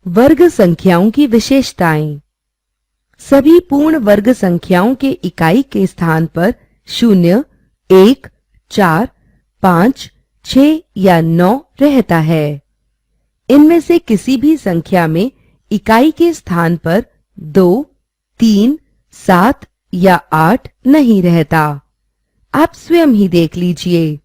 वर्ग संख्याओं की विशेषताएं। सभी पूर्ण वर्ग संख्याओं के इकाई के स्थान पर 0, 1, 4, 5, 6 या 9 रहता है। इनमें से किसी भी संख्या में इकाई के स्थान पर 2, 3, 7 या 8 नहीं रहता। आप स्वयं ही देख लीजिए।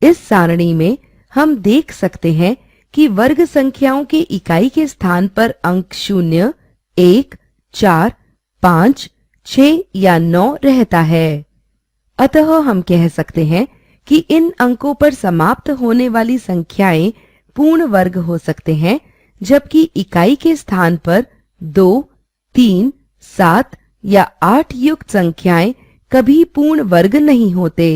इस सारणी में हम देख सकते हैं कि वर्ग संख्याओं के इकाई के स्थान पर अंक 0, 1, 4, 5, 6 या 9 रहता है। अतः हम कह सकते हैं कि इन अंकों पर समाप्त होने वाली संख्याएं पूर्ण वर्ग हो सकते हैं, जबकि इकाई के स्थान पर 2, 3, 7 या 8 युक्त संख्याएं कभी पूर्ण वर्ग नहीं होते।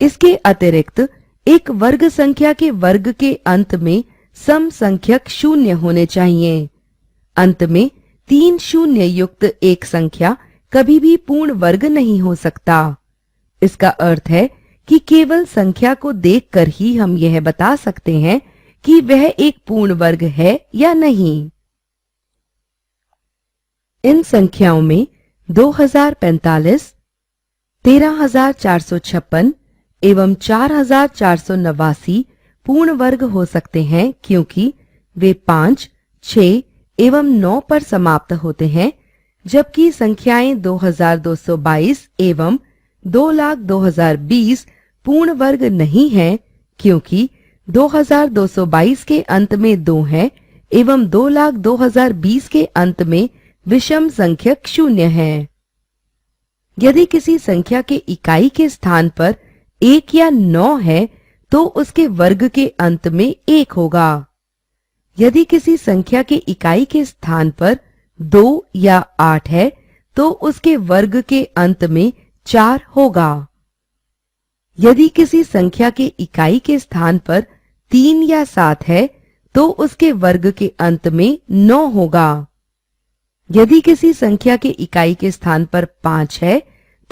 इसके अतिरिक्त एक वर्ग संख्या के वर्ग के अंत में सम संख्यक शून्य होने चाहिए। अंत में 3 शून्य युक्त एक संख्या कभी भी पूर्ण वर्ग नहीं हो सकता। इसका अर्थ है कि केवल संख्या को देखकर ही हम यह बता सकते हैं कि वह एक पूर्ण वर्ग है या नहीं। इन संख्याओं में 2045, 13,456 एवं 4,489 पूर्ण वर्ग हो सकते हैं, क्योंकि वे 5, 6 एवं 9 पर समाप्त होते हैं, जबकि संख्याएं 2,222 एवं 2,02,020 पूर्ण वर्ग नहीं हैं, क्योंकि 2,222 के अंत में 2 है एवं 2,02,020 के अंत में विषम संख्यक शून्य है। यदि किसी संख्या के इकाई के स्थान पर 1 या 9 है तो उसके वर्ग के अंत में 1 होगा। यदि किसी संख्या के इकाई के स्थान पर 2 या 8 है तो उसके वर्ग के अंत में 4 होगा। यदि किसी संख्या के इकाई के स्थान पर 3 या 7 है तो उसके वर्ग के अंत में 9 होगा। यदि किसी संख्या के इकाई के स्थान पर 5 है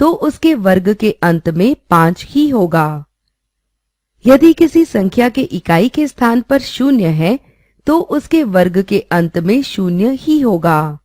तो उसके वर्ग के अंत में 5 ही होगा। यदि किसी संख्या के इकाई के स्थान पर 0 है तो उसके वर्ग के अंत में 0 ही होगा।